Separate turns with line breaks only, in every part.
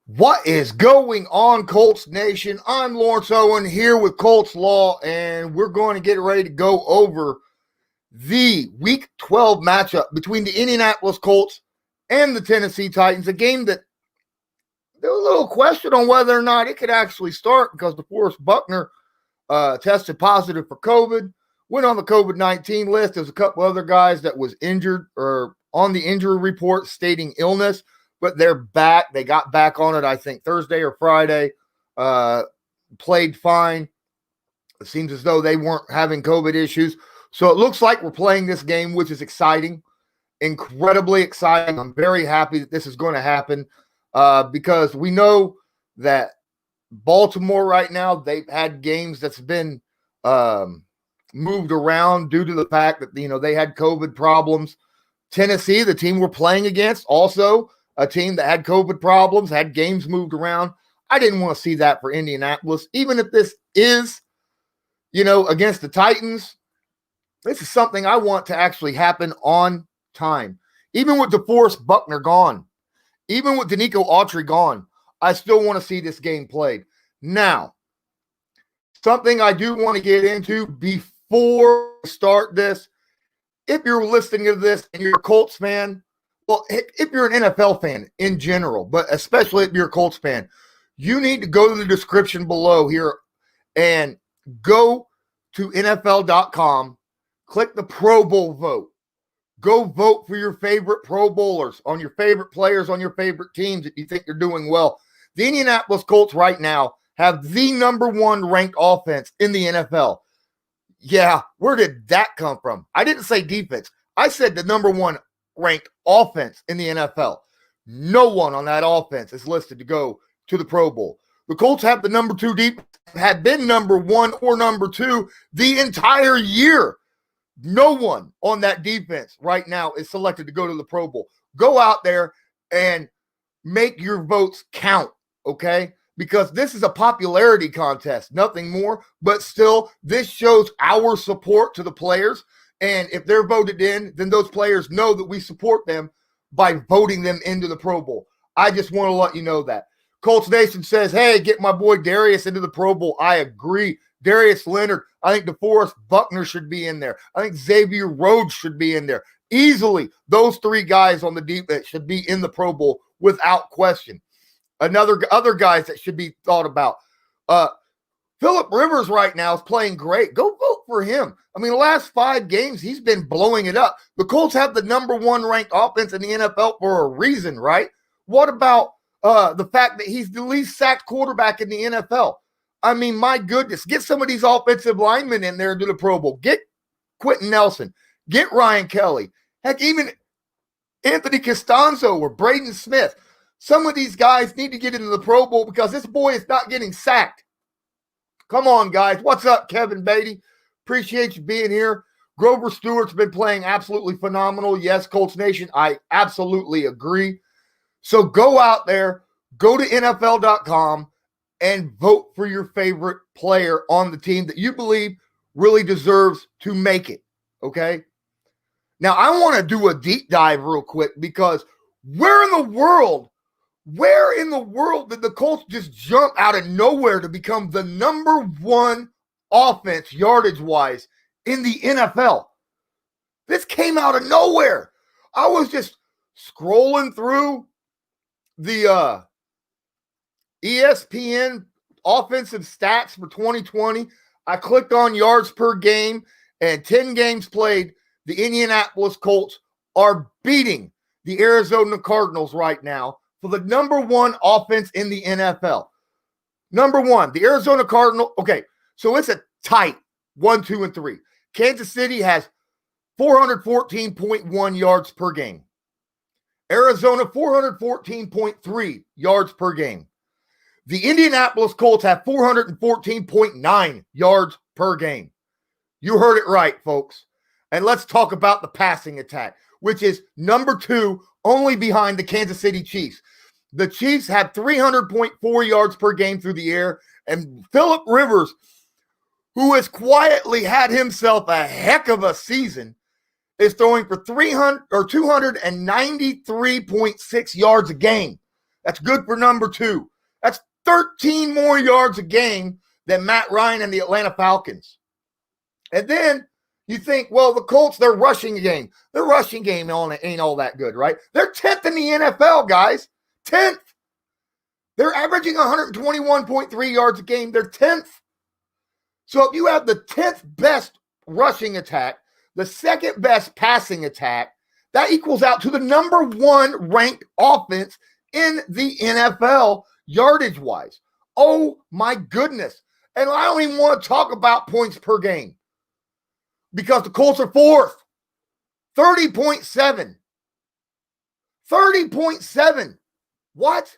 What is going on, Coltz Nation? I'm Lawrence Owen here with Colts Law, and we're going to get ready to go over the Week 12 matchup between the Indianapolis Colts and the Tennessee Titans, a game that there was a little question on whether or not it could actually start because DeForest Buckner tested positive for COVID, went on the COVID-19 list. There's a couple other guys that was injured or on the injury report stating illness, but they're back. They got back on it, I think, Thursday or Friday. Played fine. It seems as though they weren't having COVID issues. So it looks like we're playing this game, which is exciting, incredibly exciting. I'm very happy that this is going to happen because we know that Baltimore right now, they've had games that's been moved around due to the fact that, they had COVID problems. Tennessee, the team we're playing against, also a team that had COVID problems, had games moved around. I didn't want to see that for Indianapolis. Even if this is, against the Titans, this is something I want to actually happen on time. Even with DeForest Buckner gone, even with Danico Autry gone, I still want to see this game played. Now, something I do want to get into before we start this, if you're listening to this and you're a Colts fan, well, if you're an NFL fan in general, but especially if you're a Colts fan, you need to go to the description below here and go to NFL.com, click the Pro Bowl vote. Go vote for your favorite Pro Bowlers, on your favorite players, on your favorite teams that you think are doing well. The Indianapolis Colts right now have the number one ranked offense in the NFL. Yeah, where did that come from? I didn't say defense. I said the number one ranked offense in the NFL. No one on that offense is listed to go to the Pro Bowl. The Colts have the number two defense, had been number one or number two the entire year. No one on that defense right now is selected to go to the Pro Bowl. Go out there and make your votes count, okay? Because this is a popularity contest, nothing more, but still, this shows our support to the players. And if they're voted in, then those players know that we support them by voting them into the Pro Bowl. I just want to let you know that. Coltz Nation says, hey, get my boy Darius into the Pro Bowl. I agree. Darius Leonard, I think DeForest Buckner should be in there. I think Xavier Rhodes should be in there. Easily, those three guys on the defense should be in the Pro Bowl without question. Other guys that should be thought about. Phillip Rivers right now is playing great. Go vote for him. I mean, the last 5 games, he's been blowing it up. The Colts have the number one ranked offense in the NFL for a reason, right? What about the fact that he's the least sacked quarterback in the NFL? I mean, my goodness, get some of these offensive linemen in there to the Pro Bowl. Get Quentin Nelson. Get Ryan Kelly. Heck, even Anthony Costanzo or Braden Smith. Some of these guys need to get into the Pro Bowl because this boy is not getting sacked. Come on, guys. What's up, Kevin Beatty? Appreciate you being here. Grover Stewart's been playing absolutely phenomenal. Yes, Coltz Nation, I absolutely agree. So go out there, go to NFL.com, and vote for your favorite player on the team that you believe really deserves to make it, okay? Now, I want to do a deep dive real quick because where in the world did the Colts just jump out of nowhere to become the number one offense yardage-wise in the NFL? This came out of nowhere. I was just scrolling through the ESPN offensive stats for 2020. I clicked on yards per game, and 10 games played, the Indianapolis Colts are beating the Arizona Cardinals right now for the number one offense in the NFL. Number one, the Arizona Cardinals. Okay, so it's a tight 1, 2, and 3. Kansas City has 414.1 yards per game. Arizona, 414.3 yards per game. The Indianapolis Colts have 414.9 yards per game. You heard it right, folks. And let's talk about the passing attack, which is number 2, only behind the Kansas City Chiefs. The Chiefs have 300.4 yards per game through the air, and Phillip Rivers, who has quietly had himself a heck of a season, is throwing for 293.6 yards a game. That's good for number 2. That's 13 more yards a game than Matt Ryan and the Atlanta Falcons. And then you think, well, the Colts, their rushing game ain't all that good, right? They're 10th in the NFL, guys. 10th. They're averaging 121.3 yards a game. They're 10th. So if you have the 10th best rushing attack, the second best passing attack, that equals out to the number 1 ranked offense in the NFL yardage-wise. Oh, my goodness. And I don't even want to talk about points per game because the Colts are 4th. 30.7. 30.7. What?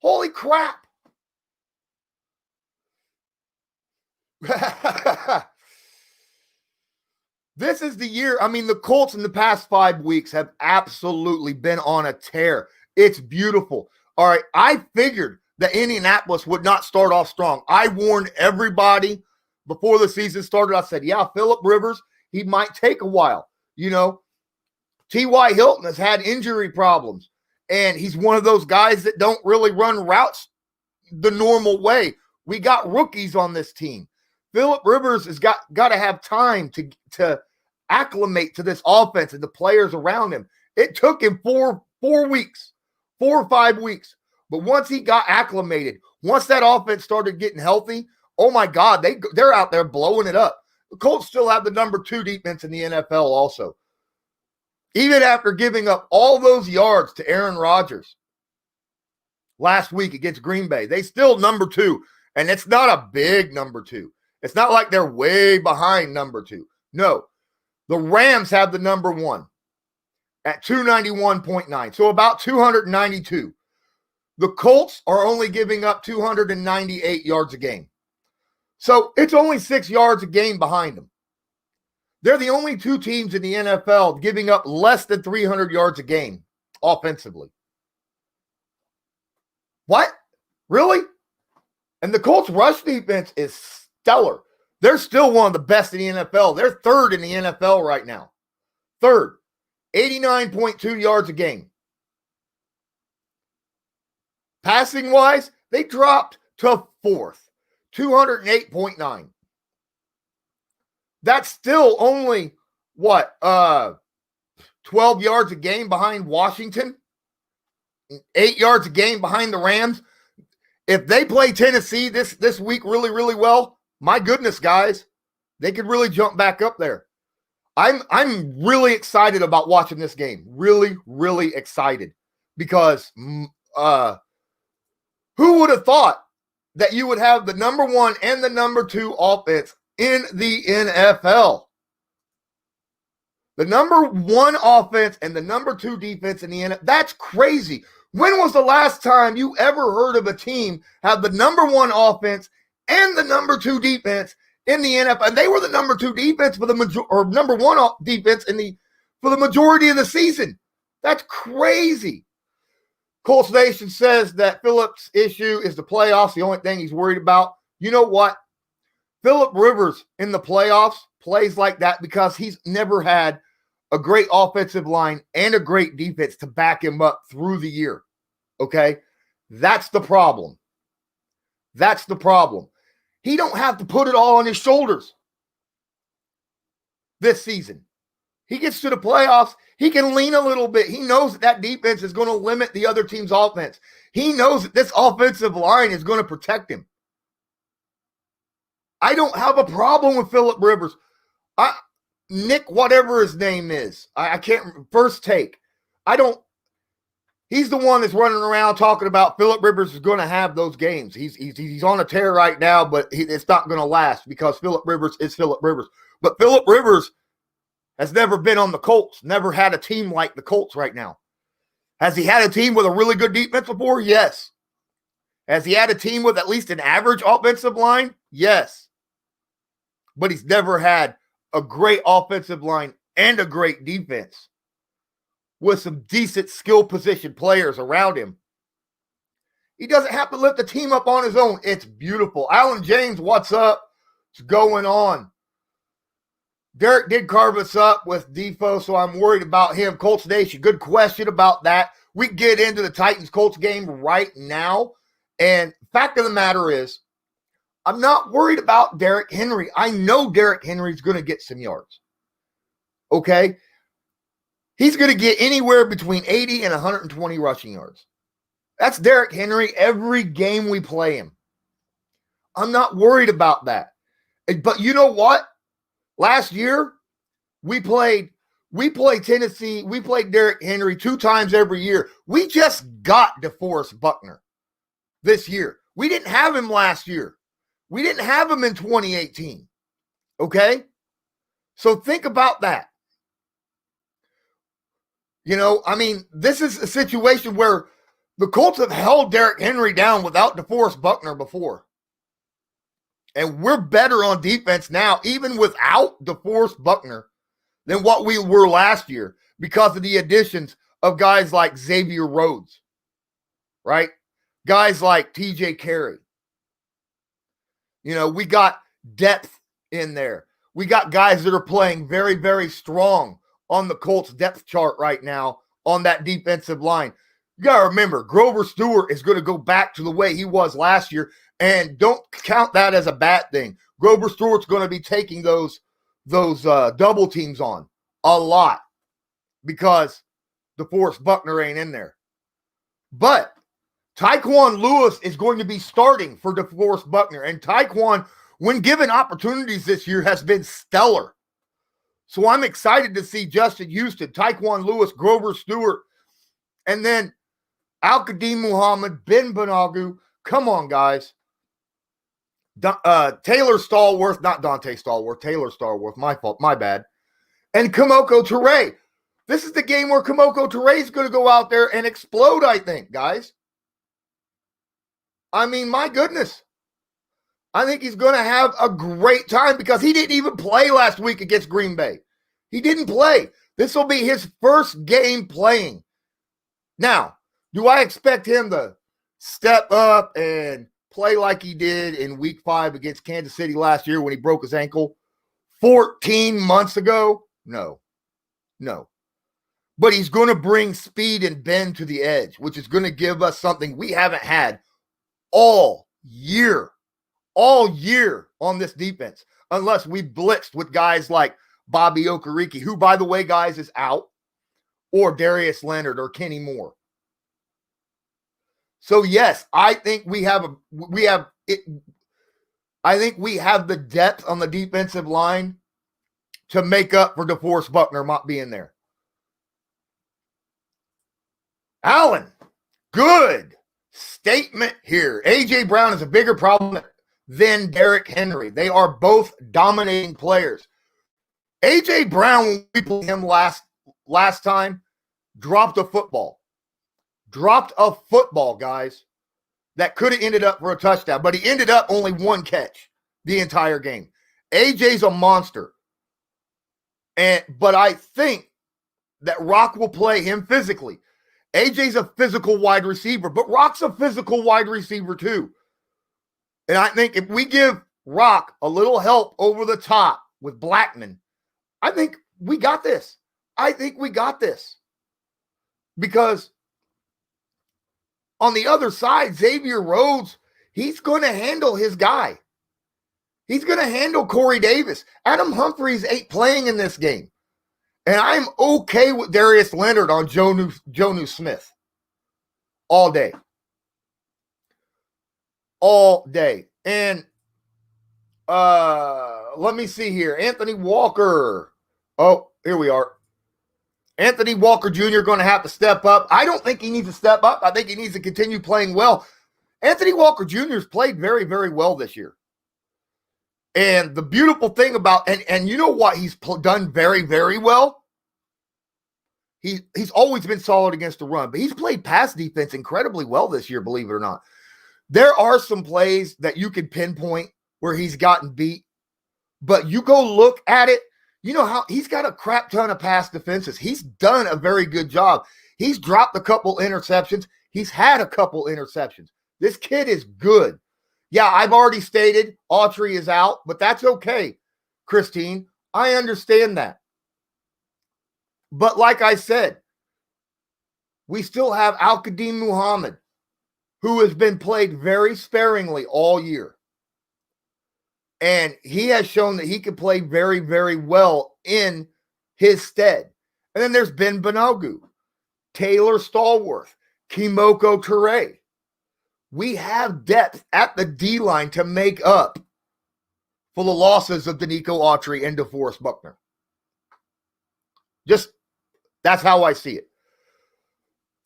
Holy crap. This is the year. I mean, the Colts in the past 5 weeks have absolutely been on a tear. It's beautiful. All right, I figured that Indianapolis would not start off strong. I warned everybody before the season started. I said, yeah, Phillip Rivers, he might take a while. You know, T.Y. Hilton has had injury problems, and he's one of those guys that don't really run routes the normal way. We got rookies on this team. Phillip Rivers has got to have time to acclimate to this offense and the players around him. It took him 4 weeks, 4 or 5 weeks. But once he got acclimated, once that offense started getting healthy, oh my God, they're out there blowing it up. The Colts still have the number 2 defense in the NFL also. Even after giving up all those yards to Aaron Rodgers last week against Green Bay, they still number 2. And it's not a big number 2. It's not like they're way behind number 2. No, the Rams have the number 1 at 291.9, so about 292. The Colts are only giving up 298 yards a game. So it's only 6 yards a game behind them. They're the only 2 teams in the NFL giving up less than 300 yards a game offensively. What? Really? And the Colts rush defense is stellar. They're still one of the best in the NFL. They're 3rd in the NFL right now. 3rd. 89.2 yards a game. Passing-wise, they dropped to 4th. 208.9. That's still only, 12 yards a game behind Washington? 8 yards a game behind the Rams? If they play Tennessee this week really, really well, my goodness, guys, they could really jump back up there. I'm really excited about watching this game. Really, really excited. Because who would have thought that you would have the number 1 and the number 2 offense in the NFL? The number 1 offense and the number 2 defense in the NFL. That's crazy. When was the last time you ever heard of a team have the number 1 offense and the number 2 defense in the NFL? And they were the number 2 defense for the number 1 defense for the majority of the season. That's crazy. Coltz Nation says that Phillip's issue is the playoffs, the only thing he's worried about. You know what? Phillip Rivers in the playoffs plays like that because he's never had a great offensive line and a great defense to back him up through the year. Okay? That's the problem. That's the problem. He don't have to put it all on his shoulders this season. He gets to the playoffs, he can lean a little bit. He knows that defense is going to limit the other team's offense. He knows that this offensive line is going to protect him. I don't have a problem with Phillip Rivers. Nick, whatever his name is, I can't, first take. He's the one that's running around talking about Phillip Rivers is going to have those games. He's on a tear right now, but it's not going to last because Phillip Rivers is Phillip Rivers. But Phillip Rivers has never been on the Colts, never had a team like the Colts right now. Has he had a team with a really good defense before? Yes. Has he had a team with at least an average offensive line? Yes. But he's never had a great offensive line and a great defense with some decent skill position players around him. He doesn't have to lift the team up on his own. It's beautiful. Alan James, what's up? What's going on? Derek did carve us up with Defo, so I'm worried about him. Coltz Nation, good question about that. We get into the Titans-Colts game right now. And fact of the matter is, I'm not worried about Derrick Henry. I know Derrick Henry's going to get some yards. Okay? He's going to get anywhere between 80 and 120 rushing yards. That's Derrick Henry every game we play him. I'm not worried about that. But you know what? Last year, we played Tennessee. We played Derrick Henry 2 times every year. We just got DeForest Buckner this year. We didn't have him last year. We didn't have him in 2018. Okay? So think about that. You know, I mean, this is a situation where the Colts have held Derrick Henry down without DeForest Buckner before. And we're better on defense now, even without DeForest Buckner, than what we were last year because of the additions of guys like Xavier Rhodes, right? Guys like TJ Carey. You know, we got depth in there. We got guys that are playing very, very strong on the Colts depth chart right now on that defensive line. You got to remember, Grover Stewart is going to go back to the way he was last year, and don't count that as a bad thing. Grover Stewart's going to be taking those double teams on a lot because DeForest Buckner ain't in there. But Tyquan Lewis is going to be starting for DeForest Buckner, and Tyquan, when given opportunities this year, has been stellar. So I'm excited to see Justin Houston, Tyquan Lewis, Grover Stewart, and then Al-Qadim Muhammad, Ben Banagu. Come on, guys. Taylor Stallworth, not Dante Stallworth, Taylor Stallworth, my fault, my bad. And Kamoko Toure. This is the game where Kamoko Toure is going to go out there and explode, I think, guys. I mean, my goodness. I think he's going to have a great time because he didn't even play last week against Green Bay. He didn't play. This will be his first game playing. Now, do I expect him to step up and play like he did in week 5 against Kansas City last year when he broke his ankle 14 months ago? No. But he's going to bring speed and bend to the edge, which is going to give us something we haven't had all year on this defense, unless we blitzed with guys like Bobby Okereke, who, by the way, guys, is out, or Darius Leonard or Kenny Moore. So yes, I think we have the depth on the defensive line to make up for DeForest Buckner not being there. Allen, good statement here. A.J. Brown is a bigger problem than Derrick Henry. They are both dominating players. A.J. Brown, when we played him last time, dropped a football. Guys, that could have ended up for a touchdown, but he ended up only 1 catch the entire game. A.J.'s a monster. But I think that Rock will play him physically. A.J.'s a physical wide receiver, but Rock's a physical wide receiver too. And I think if we give Rock a little help over the top with Blackman, I think we got this. Because on the other side, Xavier Rhodes, he's going to handle his guy. He's going to handle Corey Davis. Adam Humphries ain't playing in this game. And I'm okay with Darius Leonard on Jonnu Smith all day. And let me see here. Anthony Walker. Oh, here we are. Anthony Walker Jr. going to have to step up. I don't think he needs to step up. I think he needs to continue playing well. Anthony Walker Jr. has played very, very well this year. And the beautiful thing about, and you know what he's done very, very well? He's always been solid against the run, but he's played pass defense incredibly well this year, believe it or not. There are some plays that you can pinpoint where he's gotten beat, but you go look at it, you know how he's got a crap ton of pass defenses. He's done a very good job. He's dropped a couple interceptions. He's had a couple interceptions. This kid is good. Yeah, I've already stated Autry is out, but that's okay, Christine. I understand that. But like I said, We still have Al-Qadim Muhammad, who has been played very sparingly all year. And he has shown that he can play very, very well in his stead. And then there's Ben Banogu, Taylor Stallworth, Kimoko Toure. We have depth at the D-line to make up for the losses of Danico Autry and DeForest Buckner. Just, that's how I see it.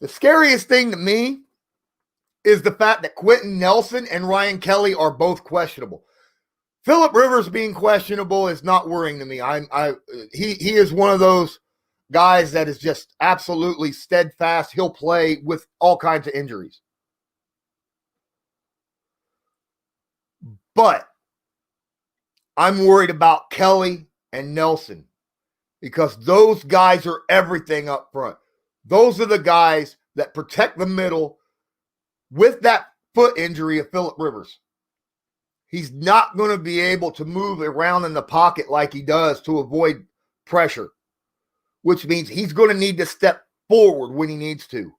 The scariest thing to me is the fact that Quentin Nelson and Ryan Kelly are both questionable. Phillip Rivers being questionable is not worrying to me. He is one of those guys that is just absolutely steadfast. He'll play with all kinds of injuries. But I'm worried about Kelly and Nelson because those guys are everything up front. Those are the guys that protect the middle with that foot injury of Phillip Rivers. He's not going to be able to move around in the pocket like he does to avoid pressure, which means he's going to need to step forward when he needs to.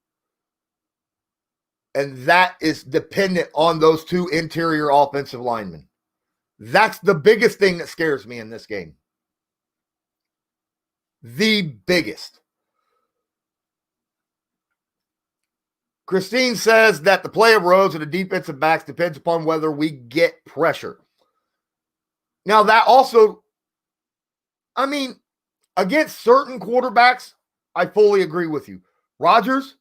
And that is dependent on those two interior offensive linemen. That's the biggest thing that scares me in this game. The biggest. Christine says that the play of Rhodes and the defensive backs depends upon whether we get pressure. Now, that also, against certain quarterbacks, I fully agree with you. Rodgers,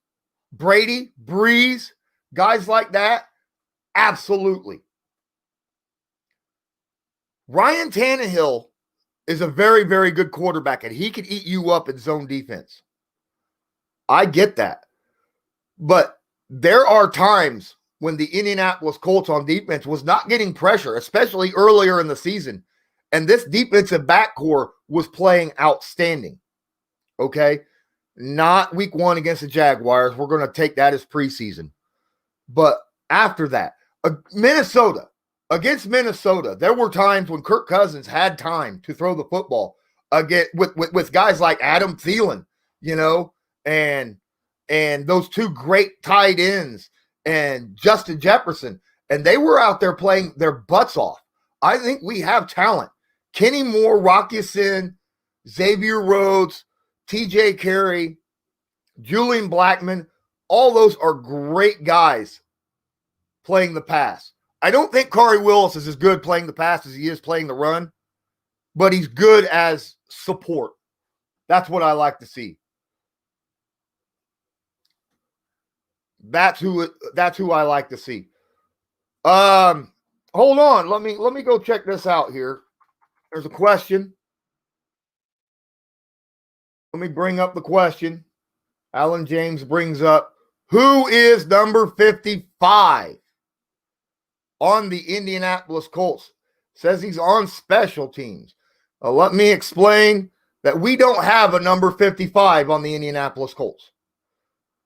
Brady, Breeze, guys like that, absolutely. Ryan Tannehill is a very, very good quarterback, and he can eat you up in zone defense. I get that. But there are times when the Indianapolis Colts on defense was not getting pressure, especially earlier in the season. And this defensive backcourt was playing outstanding. Okay? Not week 1 against the Jaguars. We're going to take that as preseason. But after that, against Minnesota, there were times when Kirk Cousins had time to throw the football again with guys like Adam Thielen, and those two great tight ends and Justin Jefferson. And they were out there playing their butts off. I think we have talent. Kenny Moore, Rocky Sin, Xavier Rhodes, TJ Carey, Julian Blackman, all those are great guys playing the pass. I don't think Corey Willis is as good playing the pass as he is playing the run, but he's good as support. That's what I like to see. That's who I like to see. Hold on. Let me go check this out here. There's a question. Let me bring up the question. Alan James brings up, who is number 55 on the Indianapolis Colts? Says he's on special teams. Let me explain that we don't have a number 55 on the Indianapolis Colts.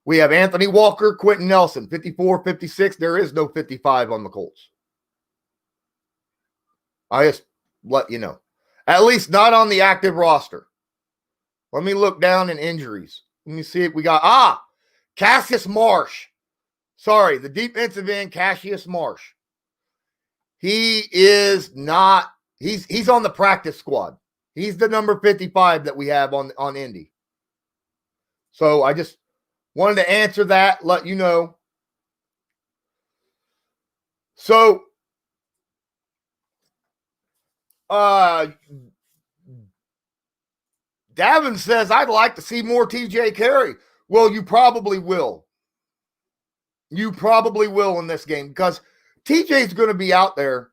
We have Anthony Walker, Quentin Nelson, 54, 56. There is no 55 on the Colts. I just let you know. At least not on the active roster. Let me look down in injuries. Let me see if we got, Cassius Marsh. Sorry, the defensive end, Cassius Marsh. He is not, he's on the practice squad. He's the number 55 that we have on Indy. So I just wanted to answer that, let you know. So, Davin says, I'd like to see more TJ Carey. Well, you probably will. You probably will in this game because TJ's going to be out there.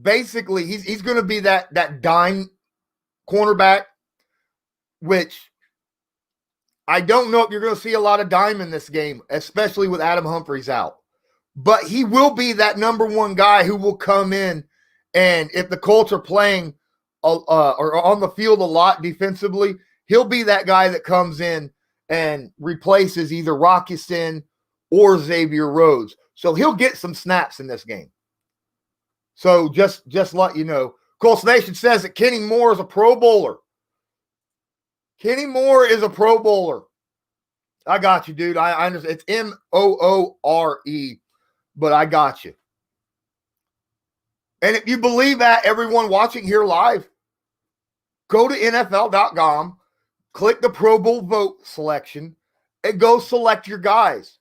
Basically, he's going to be that dime cornerback, which I don't know if you're going to see a lot of dime in this game, especially with Adam Humphries out. But he will be that number one guy who will come in, and if the Colts are playing or on the field a lot defensively, he'll be that guy that comes in and replaces either Rocky Sin or Xavier Rhodes. So he'll get some snaps in this game. So just let you know. Coltz Nation says that Kenny Moore is a Pro Bowler. Kenny Moore is a Pro Bowler. I got you, dude. I understand. It's Moore, but I got you. And if you believe that, everyone watching here live, go to NFL.com, click the Pro Bowl vote selection, and go select your guys.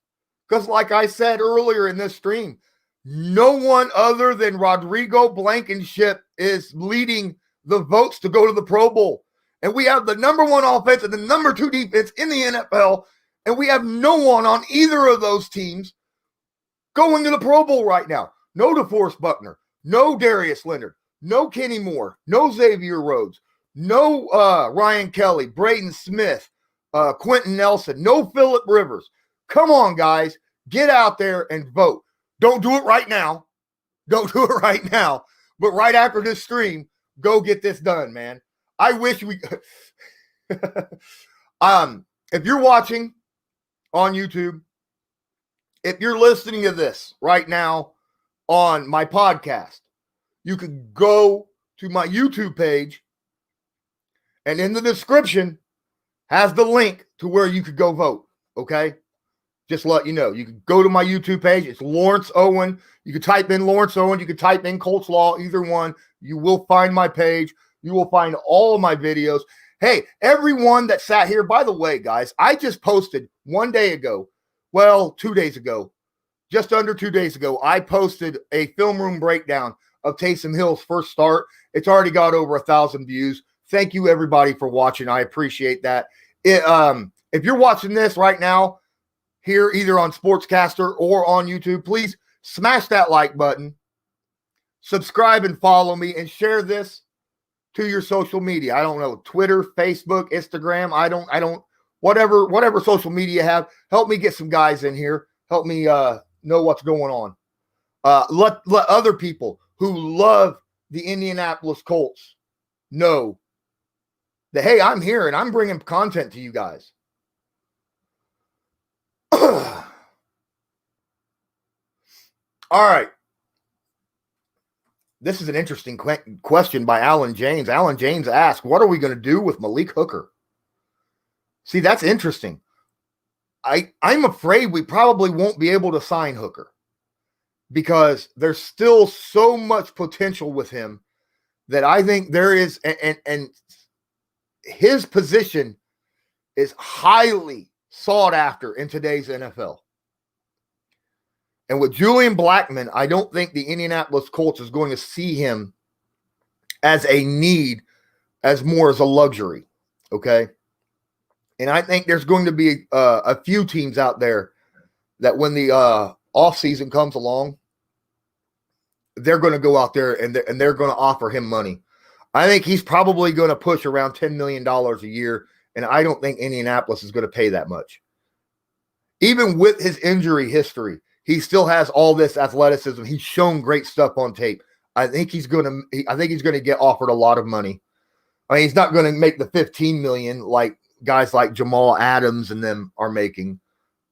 Because, like I said earlier in this stream, no one other than Rodrigo Blankenship is leading the votes to go to the Pro Bowl. And we have the number one offense and the number two defense in the NFL, and we have no one on either of those teams going to the Pro Bowl right now. No DeForest Buckner, no Darius Leonard, no Kenny Moore, no Xavier Rhodes, no Ryan Kelly, Braden Smith, Quentin Nelson, no Phillip Rivers. Come on, guys. Get out there and vote. Don't do it right now. Don't do it right now. But right after this stream, go get this done, man. I wish we if you're watching on YouTube, if you're listening to this right now on my podcast, you could go to my YouTube page, and in the description has the link to where you could go vote, okay? Just let you know. You can go to my YouTube page. It's Lawrence Owen. You can type in Lawrence Owen. You can type in Coltz Law, either one. You will find my page. You will find all of my videos. Hey, everyone that sat here, by the way, guys, I just posted 1 day ago, well, 2 days ago, just under 2 days ago, I posted a film room breakdown of Taysom Hill's first start. It's already got over 1,000 views. Thank you, everybody, for watching. I appreciate that. If you're watching this right now, here either on Sportscaster or on YouTube, please smash that like button, subscribe and follow me, and share this to your social media. I don't know, Twitter, Facebook, Instagram. I don't, whatever social media you have, help me get some guys in here. Help me know what's going on. Let other people who love the Indianapolis Colts know that, hey, I'm here and I'm bringing content to you guys. All right. This is an interesting question by Alan James. Alan James asked, what are we going to do with Malik Hooker? See, that's interesting. I'm afraid we probably won't be able to sign Hooker because there's still so much potential with him that I think there is, and his position is highly sought after in today's NFL. And with Julian Blackmon, I don't think the Indianapolis Colts is going to see him as a need, as more as a luxury, okay? And I think there's going to be a few teams out there that when the offseason comes along, they're going to go out there and they're going to offer him money. I think he's probably going to push around $10 million a year, and I don't think Indianapolis is going to pay that much. Even with his injury history, he still has all this athleticism. He's shown great stuff on tape. I think he's going to get offered a lot of money. I mean, he's not going to make the $15 million like guys like Jamal Adams and them are making,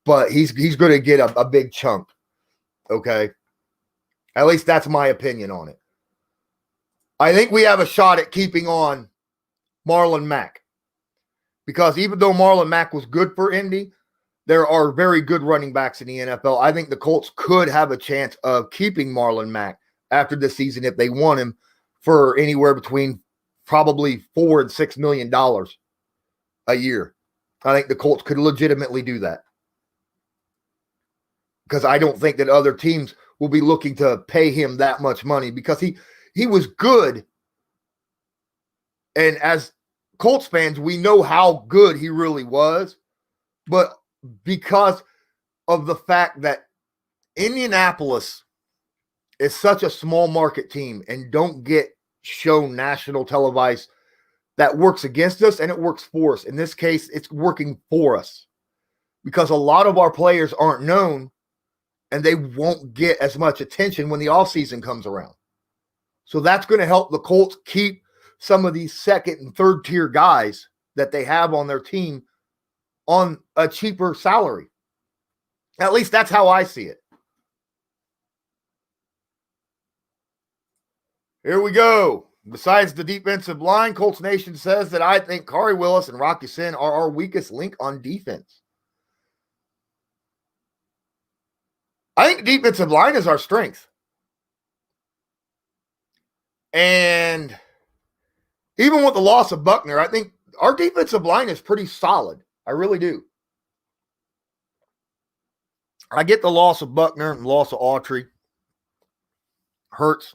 but he's going to get a big chunk. Okay. At least that's my opinion on it. I think we have a shot at keeping on Marlon Mack because even though Marlon Mack was good for Indy, there are very good running backs in the NFL. I think the Colts could have a chance of keeping Marlon Mack after this season if they want him for anywhere between probably $4 and $6 million a year. I think the Colts could legitimately do that because I don't think that other teams will be looking to pay him that much money because he was good. And as Colts fans, we know how good he really was. But because of the fact that Indianapolis is such a small market team and don't get shown national televised, that works against us and it works for us. In this case, it's working for us because a lot of our players aren't known and they won't get as much attention when the offseason comes around. So that's going to help the Colts keep some of these second and third tier guys that they have on their team on a cheaper salary. At least that's how I see it. Here we go. Besides the defensive line, Coltz Nation says that I think Kari Willis and Rocky Sin are our weakest link on defense. I think the defensive line is our strength. And even with the loss of Buckner, I think our defensive line is pretty solid. I really do. I get the loss of Buckner and the loss of Autry. Hurts.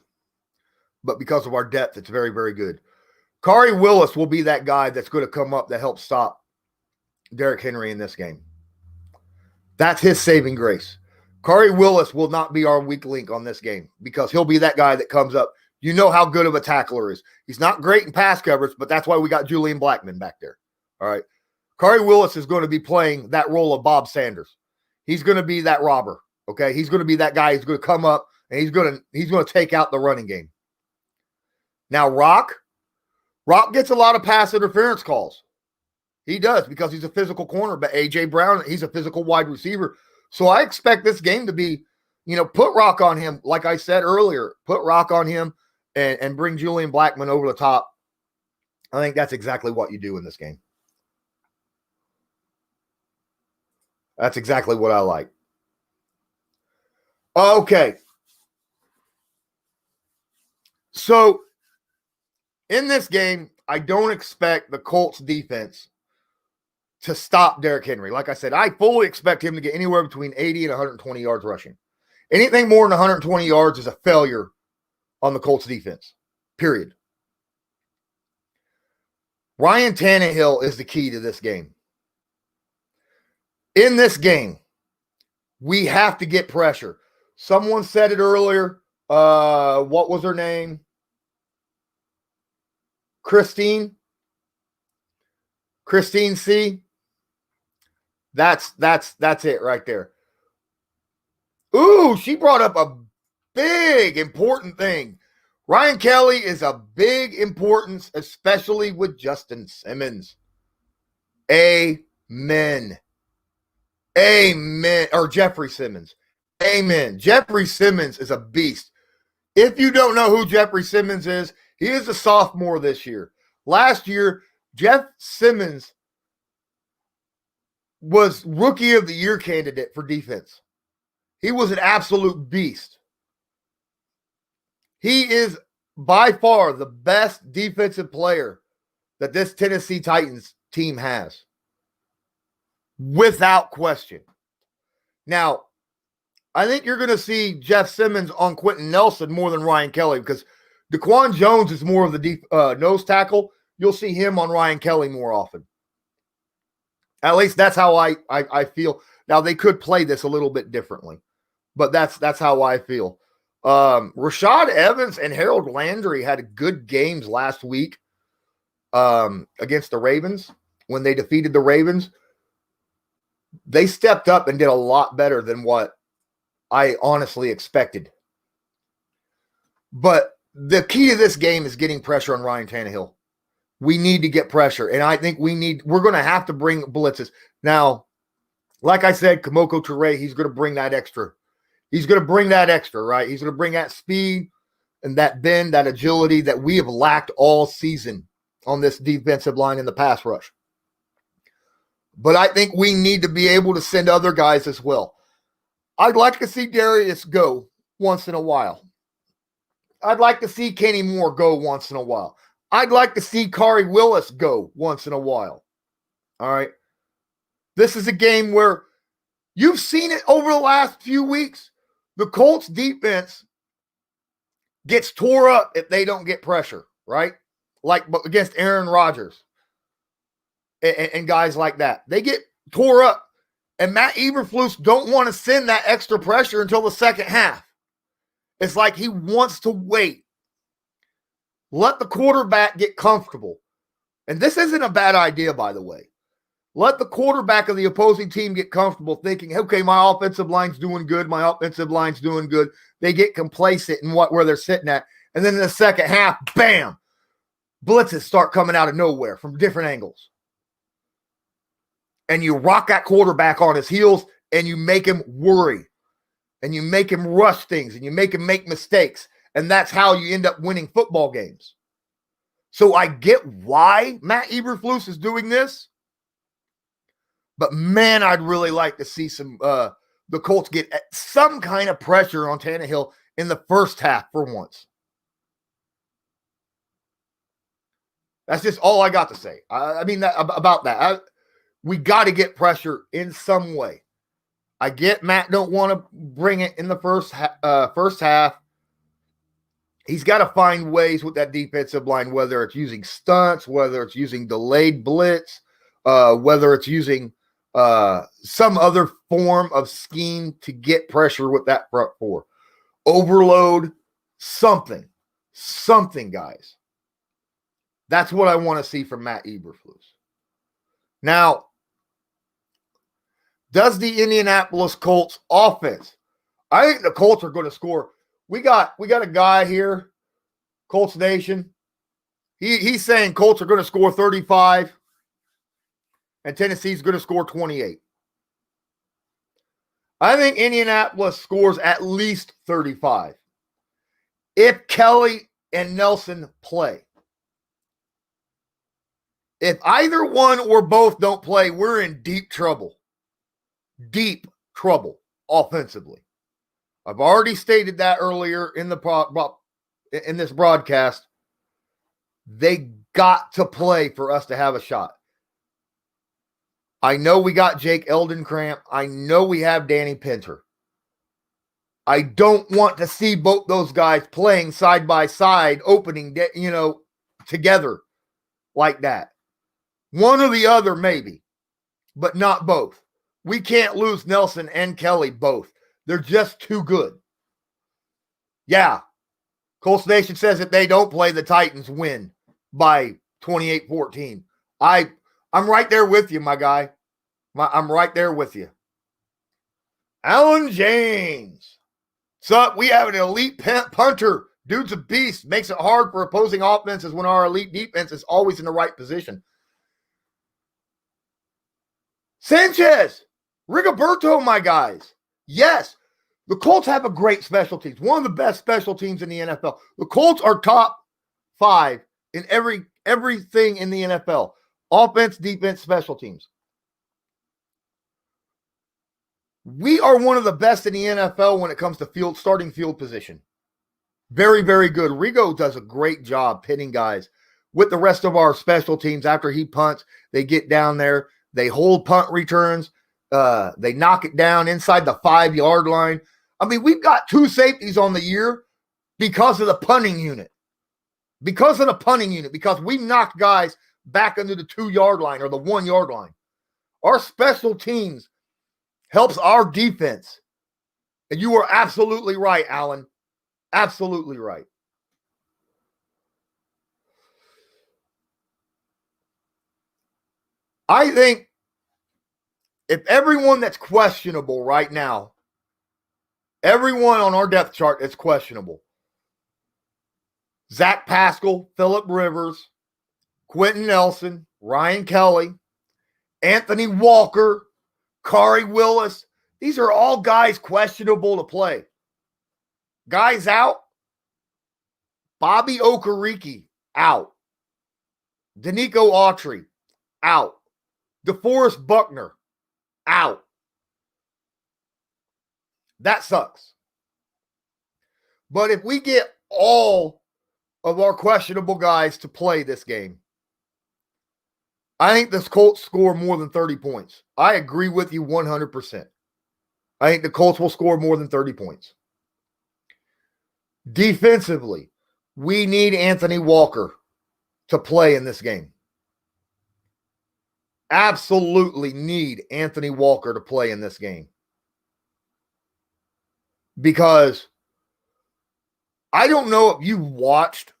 But because of our depth, it's very, very good. Khari Willis will be that guy that's going to come up that helps stop Derrick Henry in this game. That's his saving grace. Khari Willis will not be our weak link on this game because he'll be that guy that comes up. You know how good of a tackler is. He's not great in pass coverage, but that's why we got Julian Blackmon back there. All right. Khari Willis is going to be playing that role of Bob Sanders. He's going to be that robber. Okay. He's going to be that guy who's going to come up and he's going to take out the running game. Now, Rock gets a lot of pass interference calls. He does because he's a physical corner, but A.J. Brown, he's a physical wide receiver. So I expect this game to be, put Rock on him. Like I said earlier, put Rock on him and bring Julian Blackmon over the top. I think that's exactly what you do in this game. That's exactly what I like. Okay. So, in this game, I don't expect the Colts defense to stop Derrick Henry. Like I said, I fully expect him to get anywhere between 80 and 120 yards rushing. Anything more than 120 yards is a failure on the Colts defense, period. Ryan Tannehill is the key to this game. In this game, we have to get pressure. Someone said it earlier. What was her name? Christine C. That's it right there. Ooh, she brought up a big important thing. Ryan Kelly is a big importance, especially with Justin Simmons. Amen. Amen. Or Jeffrey Simmons. Amen. Jeffrey Simmons is a beast. If you don't know who Jeffrey Simmons is, he is a sophomore this year. Last year, Jeff Simmons was Rookie of the Year candidate for defense. He was an absolute beast. He is by far the best defensive player that this Tennessee Titans team has. Without question. Now, I think you're going to see Jeff Simmons on Quentin Nelson more than Ryan Kelly because Daquan Jones is more of the nose tackle. You'll see him on Ryan Kelly more often. At least that's how I feel. Now, they could play this a little bit differently, but that's how I feel. Rashad Evans and Harold Landry had good games last week against the Ravens when they defeated the Ravens. They stepped up and did a lot better than what I honestly expected. But the key to this game is getting pressure on Ryan Tannehill. We need to get pressure. And I think we're going to have to bring blitzes. Now, like I said, Kamoko Toure, he's going to bring that extra. He's going to bring that extra, right? He's going to bring that speed and that bend, that agility that we have lacked all season on this defensive line in the pass rush. But I think we need to be able to send other guys as well. I'd like to see Darius go once in a while. I'd like to see Kenny Moore go once in a while. I'd like to see Khari Willis go once in a while. All right. This is a game where you've seen it over the last few weeks. The Colts defense gets tore up if they don't get pressure, right? Like against Aaron Rodgers and guys like that. They get tore up. And Matt Eberflus don't want to send that extra pressure until the second half. It's like he wants to wait. Let the quarterback get comfortable. And this isn't a bad idea, by the way. Let the quarterback of the opposing team get comfortable thinking, okay, my offensive line's doing good. My offensive line's doing good. They get complacent in where they're sitting at. And then in the second half, bam, blitzes start coming out of nowhere from different angles. And you rock that quarterback on his heels and you make him worry. And you make him rush things and you make him make mistakes. And that's how you end up winning football games. So I get why Matt Eberflus is doing this. But man, I'd really like to see some the Colts get some kind of pressure on Tannehill in the first half for once. That's just all I got to say. I mean, about that. We got to get pressure in some way. I get Matt don't want to bring it in the first half. He's got to find ways with that defensive line, whether it's using stunts, whether it's using delayed blitz, whether it's using some other form of scheme to get pressure with that front four. Overload, something, guys. That's what I want to see from Matt Eberflus. Now, does the Indianapolis Colts offense? I think the Colts are going to score. We got a guy here, Coltz Nation. He's saying Colts are going to score 35 and Tennessee's going to score 28. I think Indianapolis scores at least 35 if Kelly and Nelson play. If either one or both don't play, we're in deep trouble. Deep trouble offensively. I've already stated that earlier in this broadcast. They got to play for us to have a shot. I know we got Jake Eldencramp. I know we have Danny Pinter. I don't want to see both those guys playing side by side, opening, together like that. One or the other, maybe, but not both. We can't lose Nelson and Kelly both. They're just too good. Yeah. Coltz Nation says if they don't play, the Titans win by 28-14. I'm right there with you, my guy. I'm right there with you. Alan James. What's up? We have an elite punter. Dude's a beast. Makes it hard for opposing offenses when our elite defense is always in the right position. Sanchez. Rigoberto, my guys. Yes, the Colts have a great special teams. One of the best special teams in the NFL. The Colts are top 5 in everything in the NFL. Offense, defense, special teams. We are one of the best in the NFL when it comes to starting field position. Very, very good. Rigo does a great job pitting guys with the rest of our special teams. After he punts, they get down there. They hold punt returns. They knock it down inside the 5-yard line. I mean, we've got 2 safeties on the year because of the punting unit. Because we knocked guys back into the 2-yard line or the 1-yard line. Our special teams helps our defense. And you are absolutely right, Alan. Absolutely right. I think if everyone that's questionable right now, everyone on our depth chart is questionable. Zach Pascal, Phillip Rivers, Quentin Nelson, Ryan Kelly, Anthony Walker, Kari Willis. These are all guys questionable to play. Guys out. Bobby Okereke out. Danico Autry out. DeForest Buckner out. That sucks. But if we get all of our questionable guys to play this game, I think the Colts score more than 30 points. I agree with you 100%. I think the Colts will score more than 30 points. Defensively, we need Anthony Walker to play in this game. Absolutely need Anthony Walker to play in this game. Because I don't know if you watched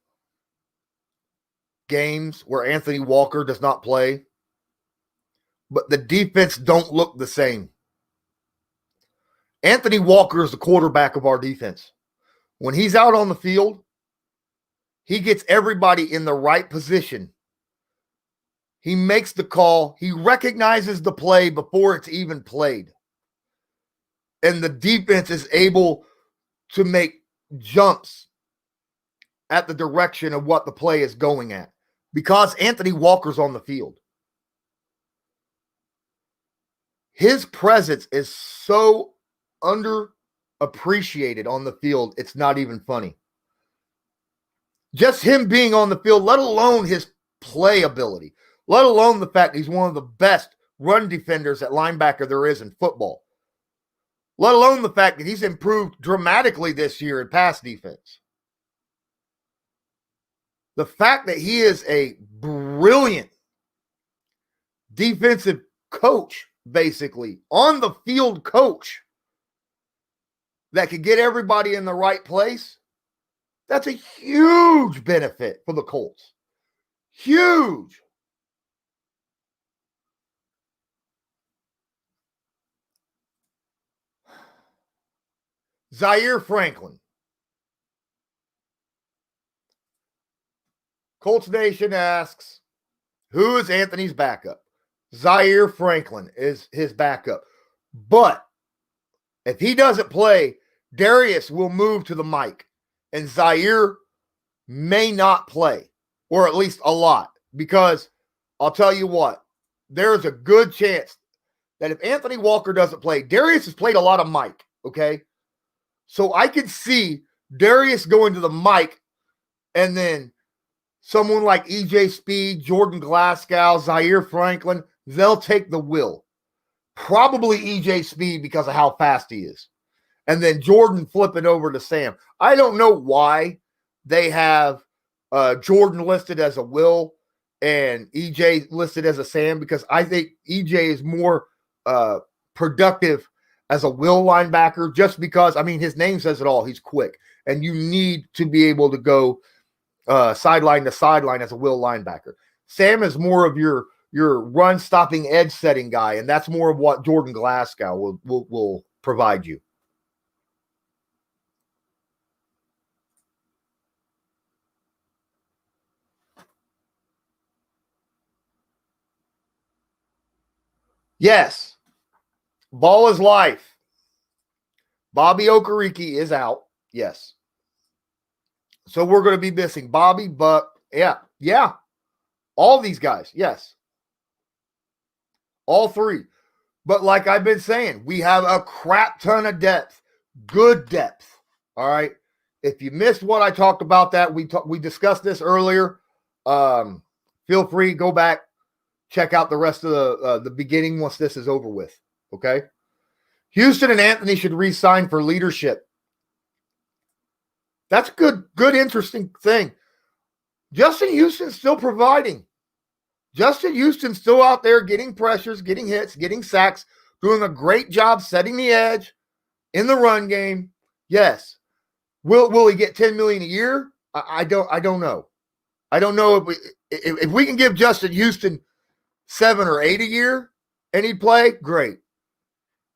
games where Anthony Walker does not play, but the defense don't look the same. Anthony Walker is the quarterback of our defense. When he's out on the field, he gets everybody in the right position. He makes the call. He recognizes the play before it's even played. And the defense is able to make jumps at the direction of what the play is going at because Anthony Walker's on the field. His presence is so underappreciated on the field. It's not even funny. Just him being on the field, let alone his play ability, let alone the fact he's one of the best run defenders at linebacker there is in football, let alone the fact that he's improved dramatically this year in pass defense. The fact that he is a brilliant defensive coach, basically, on the field coach that could get everybody in the right place, that's a huge benefit for the Colts. Huge. Zaire Franklin. Coltz Nation asks, who is Anthony's backup? Zaire Franklin is his backup. But if he doesn't play, Darius will move to the mic. And Zaire may not play, or at least a lot. Because I'll tell you what, there's a good chance that if Anthony Walker doesn't play, Darius has played a lot of mic, okay? So I could see Darius going to the mic and then someone like EJ Speed, Jordan Glasgow, Zaire Franklin, they'll take the will. Probably EJ Speed because of how fast he is. And then Jordan flipping over to Sam. I don't know why they have Jordan listed as a will and EJ listed as a Sam, because I think EJ is more productive as a will linebacker, just because, I mean, his name says it all. He's quick. And you need to be able to go sideline to sideline as a will linebacker. Sam is more of your run stopping edge setting guy, and that's more of what Jordan Glasgow will provide you. Yes. Ballis Life. Bobby Okereke is out. Yes. So we're going to be missing Bobby, Buck. Yeah. All these guys. Yes. All three. But like I've been saying, we have a crap ton of depth. Good depth. All right. If you missed what I talked about that, we discussed this earlier. Feel free, go back, check out the rest of the beginning once this is over with. Okay. Houston and Anthony should re-sign for leadership. That's a good, interesting thing. Justin Houston's still providing. Justin Houston's still out there getting pressures, getting hits, getting sacks, doing a great job setting the edge in the run game. Yes. Will he get $10 million a year? I don't know. I don't know if we can give Justin Houston 7 or 8 a year and he'd play, great.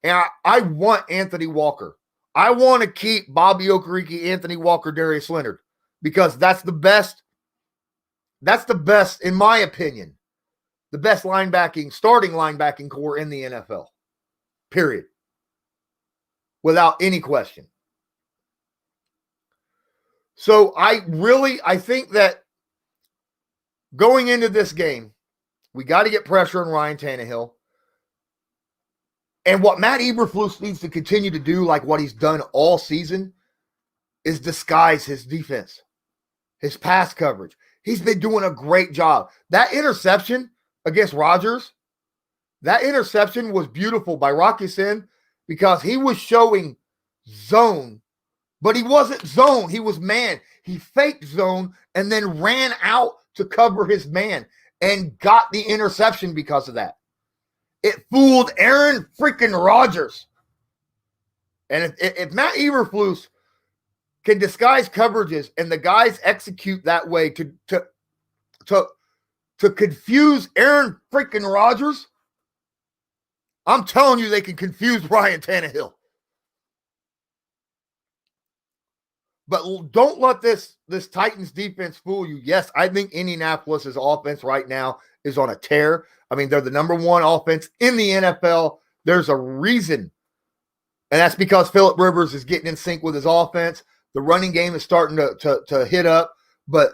And I want Anthony Walker. I want to keep Bobby Okereke, Anthony Walker, Darius Leonard, because that's the best. That's the best, in my opinion, the best starting linebacking core in the NFL. Period. Without any question. So I think that going into this game, we got to get pressure on Ryan Tannehill. And what Matt Eberflus needs to continue to do, like what he's done all season, is disguise his defense, his pass coverage. He's been doing a great job. That interception against Rodgers, that interception was beautiful by Rocky Sin, because he was showing zone, but he wasn't zone. He was man. He faked zone and then ran out to cover his man and got the interception because of that. It fooled Aaron freaking Rodgers. And if Matt Eberflus can disguise coverages and the guys execute that way to confuse Aaron freaking Rodgers, I'm telling you they can confuse Ryan Tannehill. But don't let this Titans defense fool you. Yes, I think Indianapolis' offense right now is on a tear. I mean, they're the number one offense in the NFL. There's a reason. And that's because Phillip Rivers is getting in sync with his offense. The running game is starting to hit up. But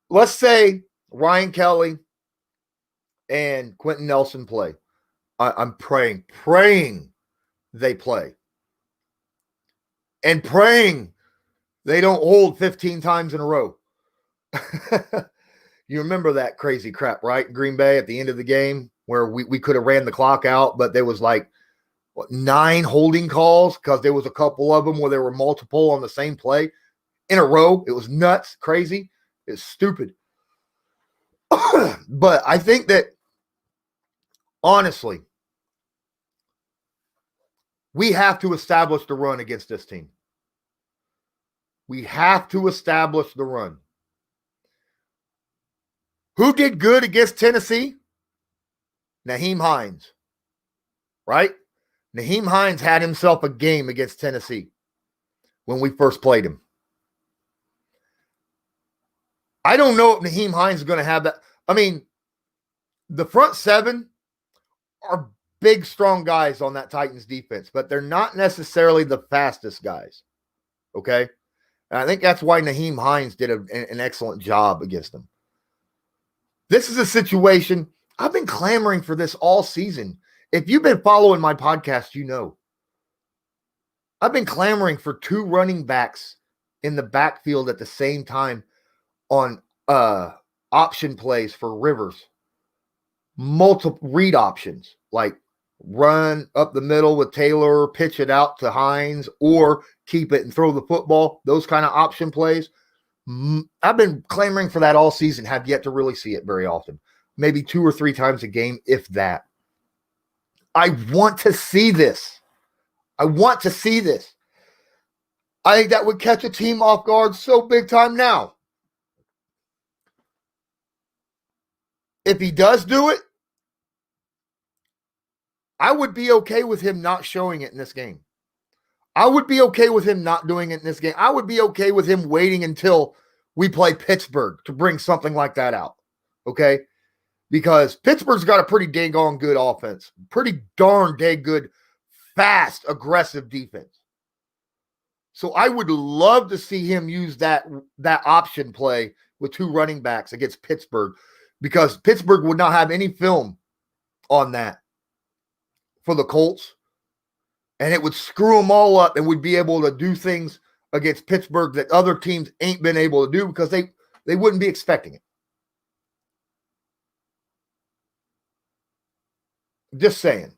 let's say Ryan Kelly and Quentin Nelson play. I'm praying they play. and praying they don't hold 15 times in a row. You remember that crazy crap, right? Green Bay at the end of the game where we could have ran the clock out, but there was like 9 holding calls because there was a couple of them where there were multiple on the same play in a row. It was nuts, crazy. It's stupid. But I think that, honestly, we have to establish the run against this team. We have to establish the run. Who did good against Tennessee? Nyheim Hines, right? Nyheim Hines had himself a game against Tennessee when we first played him. I don't know if Nyheim Hines is going to have that. I mean, the front 7 are big, strong guys on that Titans defense, but they're not necessarily the fastest guys, okay? And I think that's why Nyheim Hines did an excellent job against them. This is a situation, I've been clamoring for this all season. If you've been following my podcast, you know. I've been clamoring for 2 running backs in the backfield at the same time on option plays for Rivers. Multiple read options, like run up the middle with Taylor, pitch it out to Hines, or keep it and throw the football. Those kind of option plays. I've been clamoring for that all season, have yet to really see it very often. Maybe 2 or 3 times a game, if that. I want to see this. I want to see this. I think that would catch a team off guard so big time now. If he does do it, I would be okay with him not showing it in this game. I would be okay with him not doing it in this game. I would be okay with him waiting until we play Pittsburgh to bring something like that out, okay? Because Pittsburgh's got a pretty dang on good offense, pretty darn dang good, fast, aggressive defense. So I would love to see him use that option play with 2 running backs against Pittsburgh, because Pittsburgh would not have any film on that for the Colts, and it would screw them all up, and would be able to do things against Pittsburgh that other teams ain't been able to do because they wouldn't be expecting it. Just saying.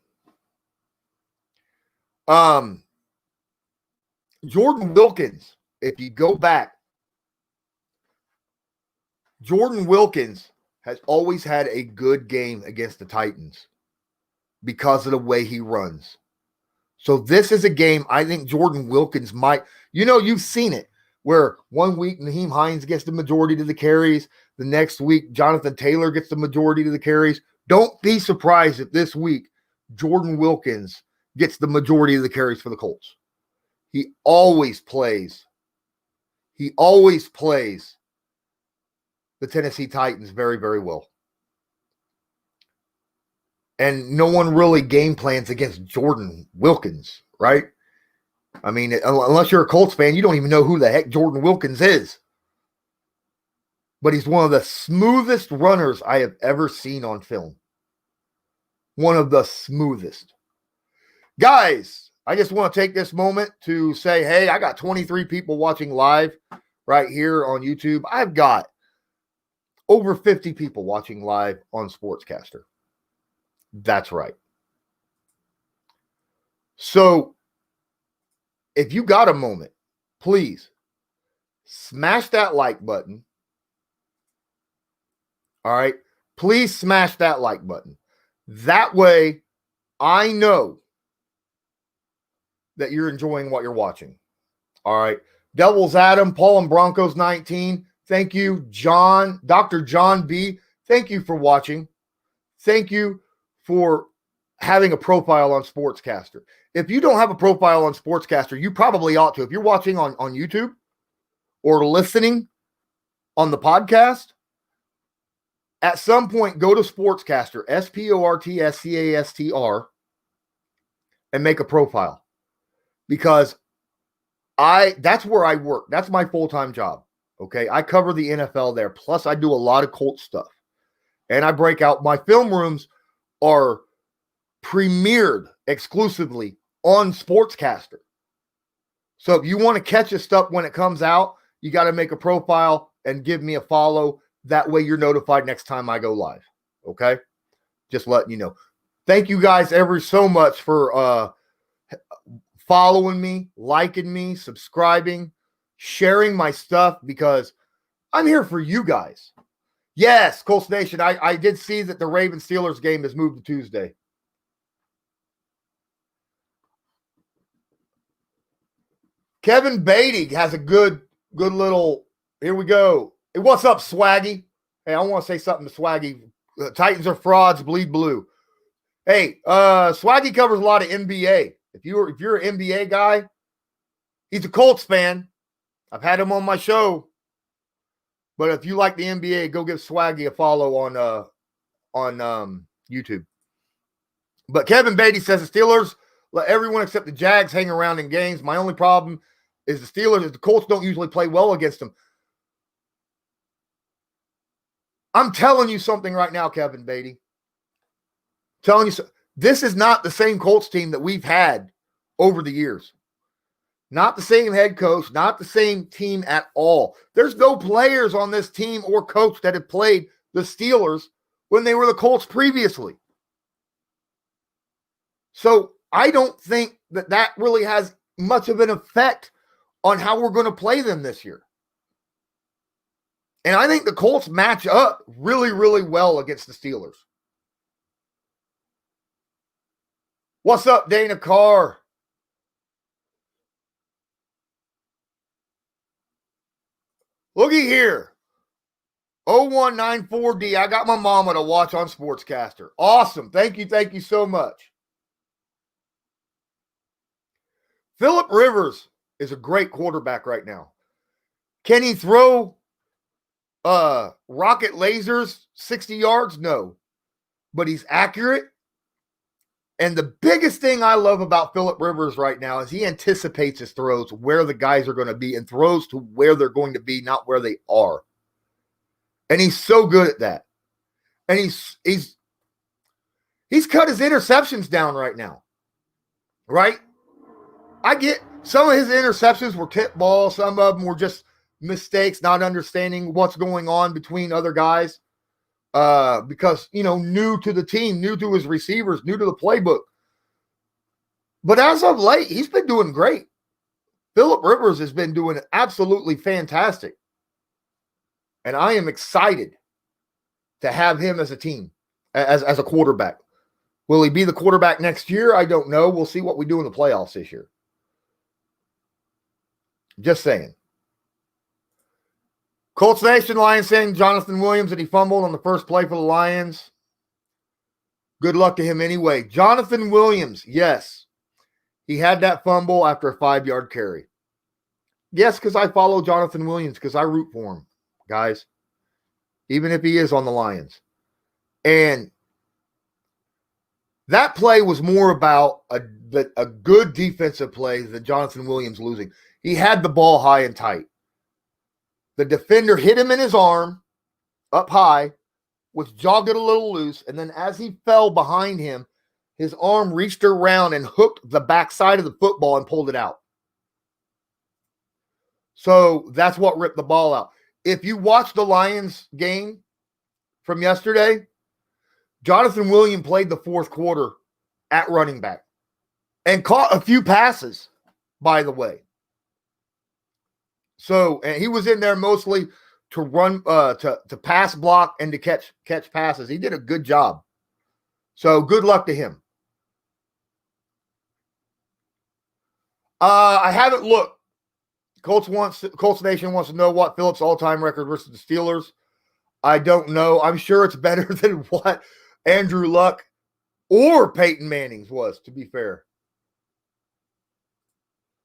Jordan Wilkins, if you go back, Jordan Wilkins has always had a good game against the Titans because of the way he runs. So this is a game I think Jordan Wilkins might, you've seen it, where one week Nyheim Hines gets the majority of the carries. The next week, Jonathan Taylor gets the majority of the carries. Don't be surprised if this week Jordan Wilkins gets the majority of the carries for the Colts. He always plays the Tennessee Titans very, very well. And no one really game plans against Jordan Wilkins, right? I mean, unless you're a Colts fan, you don't even know who the heck Jordan Wilkins is. But he's one of the smoothest runners I have ever seen on film. One of the smoothest. Guys, I just want to take this moment to say, hey, I got 23 people watching live right here on YouTube. I've got over 50 people watching live on Sportscaster. That's right. So, if you got a moment, please smash that like button. All right? Please smash that like button. That way, I know that you're enjoying what you're watching. All right? Devils Adam, Paul and Broncos 19. Thank you, John, Dr. John B. Thank you for watching. Thank you for having a profile on Sportscaster. If you don't have a profile on Sportscaster, you probably ought to. If you're watching on YouTube or listening on the podcast, at some point go to Sportscaster, Sportscastr, and make a profile. Because that's where I work. That's my full-time job. Okay, I cover the NFL there. Plus, I do a lot of Colts stuff. And I break out. My film rooms are premiered exclusively on Sportscaster. So if you want to catch this stuff when it comes out, you got to make a profile and give me a follow. That way you're notified next time I go live. Okay? Just letting you know. Thank you guys ever so much for following me, liking me, subscribing, sharing my stuff, because I'm here for you guys. Yes, Coltz Nation, I did see that the Ravens-Steelers game has moved to Tuesday. Kevin Beatty has a good little, here we go. Hey, what's up, Swaggy? Hey, I want to say something to Swaggy. Titans are frauds, bleed blue. Hey, Swaggy covers a lot of NBA. If you're an NBA guy, he's a Colts fan. I've had him on my show. But if you like the NBA, go give Swaggy a follow on YouTube. But Kevin Beatty says the Steelers let everyone except the Jags hang around in games. My only problem is the Steelers, is the Colts don't usually play well against them. I'm telling you something right now, Kevin Beatty. Telling you, this is not the same Colts team that we've had over the years. Not the same head coach, not the same team at all. There's no players on this team or coach that have played the Steelers when they were the Colts previously. So I don't think that really has much of an effect on how we're going to play them this year. And I think the Colts match up really, really well against the Steelers. What's up, Dana Carr? Looky here. 0194D. I got my mama to watch on Sportscaster. Awesome. Thank you so much. Phillip Rivers is a great quarterback right now. Can he throw rocket lasers 60 yards? No. But he's accurate. And the biggest thing I love about Phillip Rivers right now is he anticipates his throws, where the guys are going to be, and throws to where they're going to be, not where they are. And he's so good at that. And he's cut his interceptions down right now. Right? I get some of his interceptions were tip balls. Some of them were just mistakes, not understanding what's going on between other guys. Because, new to the team, new to his receivers, new to the playbook. But as of late, he's been doing great. Phillip Rivers has been doing absolutely fantastic. And I am excited to have him as a team, as a quarterback. Will he be the quarterback next year? I don't know. We'll see what we do in the playoffs this year. Just saying. Coltz Nation, Lions saying Jonathan Williams that he fumbled on the first play for the Lions. Good luck to him anyway. Jonathan Williams, yes. He had that fumble after a 5-yard carry. Yes, because I follow Jonathan Williams, because I root for him, guys. Even if he is on the Lions. And that play was more about a good defensive play than Jonathan Williams losing. He had the ball high and tight. The defender hit him in his arm up high, was jogged a little loose, and then as he fell behind him, his arm reached around and hooked the backside of the football and pulled it out. So that's what ripped the ball out. If you watch the Lions game from yesterday, Jonathan Williams played the fourth quarter at running back and caught a few passes, by the way. So, and he was in there mostly to run, to pass block and to catch passes. He did a good job. So, good luck to him. I haven't looked. Colts Nation wants to know what Phillips' all-time record versus the Steelers. I don't know. I'm sure it's better than what Andrew Luck or Peyton Manning's was, to be fair.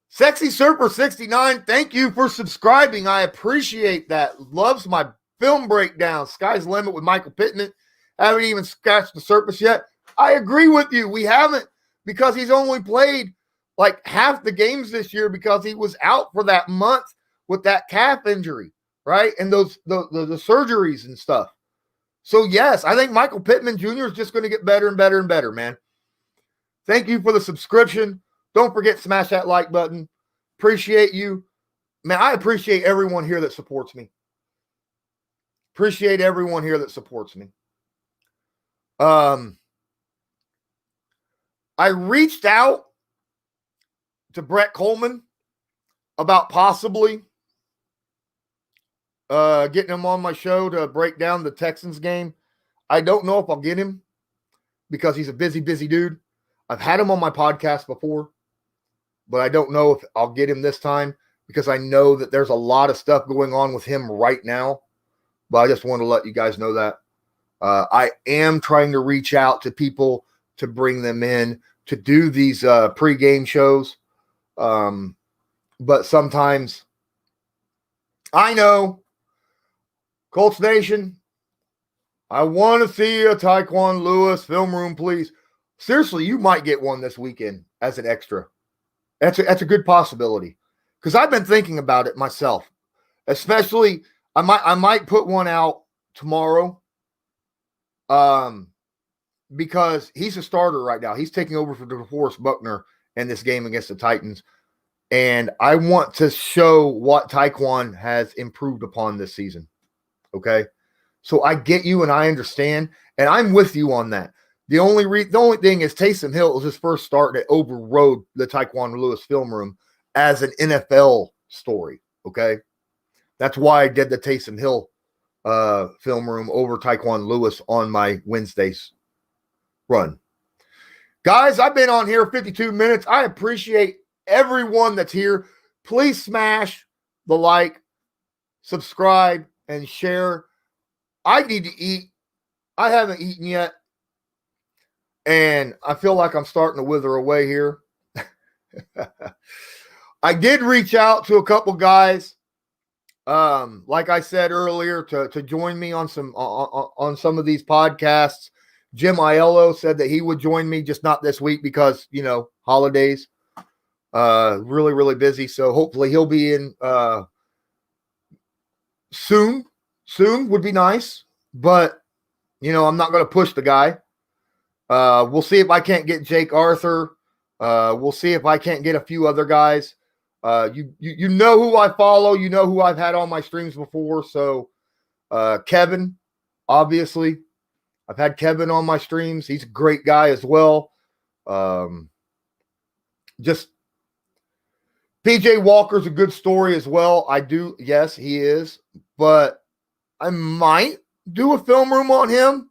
Sexy Surfer 69, thank you for subscribing. I appreciate that. Loves my film breakdown. Sky's the limit with Michael Pittman. Haven't even scratched the surface yet. I agree with you. We haven't, because he's only played like half the games this year because he was out for that month with that calf injury, right? And the surgeries and stuff. So, yes, I think Michael Pittman Jr. is just going to get better and better and better, man. Thank you for the subscription. Don't forget, smash that like button. Appreciate you. Man, I appreciate everyone here that supports me. Appreciate everyone here that supports me. I reached out to Brett Coleman about possibly getting him on my show to break down the Texans game. I don't know if I'll get him because he's a busy dude. I've had him on my podcast before, but I don't know if I'll get him this time because I know that there's a lot of stuff going on with him right now. But I just want to let you guys know that. I am trying to reach out to people to bring them in to do these pregame shows. But sometimes I know, Coltz Nation, I want to see a Taekwon Lewis film room, please. Seriously, you might get one this weekend as an extra. That's a good possibility because I've been thinking about it myself. Especially, I might put one out tomorrow. Because he's a starter right now. He's taking over for DeForest Buckner in this game against the Titans. And I want to show what Taekwon has improved upon this season. Okay? So I get you and I understand. And I'm with you on that. The only thing is Taysom Hill was his first start that overrode the Taekwon Lewis film room as an NFL story. Okay? That's why I did the Taysom Hill film room over Taekwon Lewis on my Wednesdays run. Guys, I've been on here 52 minutes. I appreciate everyone that's here. Please smash the like, subscribe, and share. I need to eat. I haven't eaten yet. And I feel like I'm starting to wither away here. I did reach out to a couple guys. Like I said earlier, to join me on some of these podcasts. Jim Aiello said that he would join me, just not this week because, holidays. Really busy. So hopefully he'll be in soon. Soon would be nice. But, I'm not going to push the guy. We'll see if I can't get Jake Arthur. We'll see if I can't get a few other guys. You know who I follow. You know who I've had on my streams before. So Kevin, obviously. I've had Kevin on my streams. He's a great guy as well. Just PJ Walker's a good story as well. Yes, he is. But I might do a film room on him.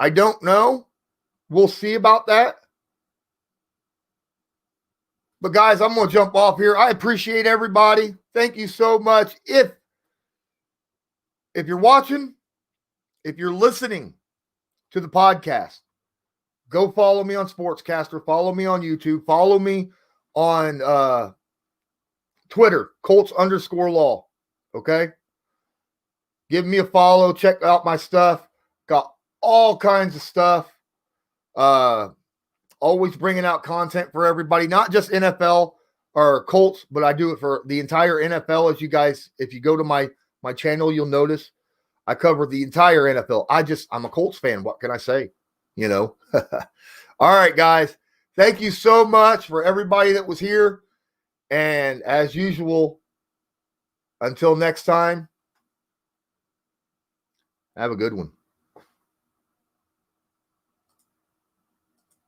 I don't know. We'll see about that. But guys, I'm going to jump off here. I appreciate everybody. Thank you so much. If you're watching, if you're listening to the podcast, go follow me on Sportscaster. Follow me on YouTube. Follow me on Twitter, Colts_law. Okay? Give me a follow. Check out my stuff. Got all kinds of stuff. Always bringing out content for everybody, not just NFL or Colts, but I do it for the entire NFL. As you guys, if you go to my channel, you'll notice I cover the entire NFL. I'm a Colts fan. What can I say? All right, guys. Thank you so much for everybody that was here. And as usual, until next time, have a good one.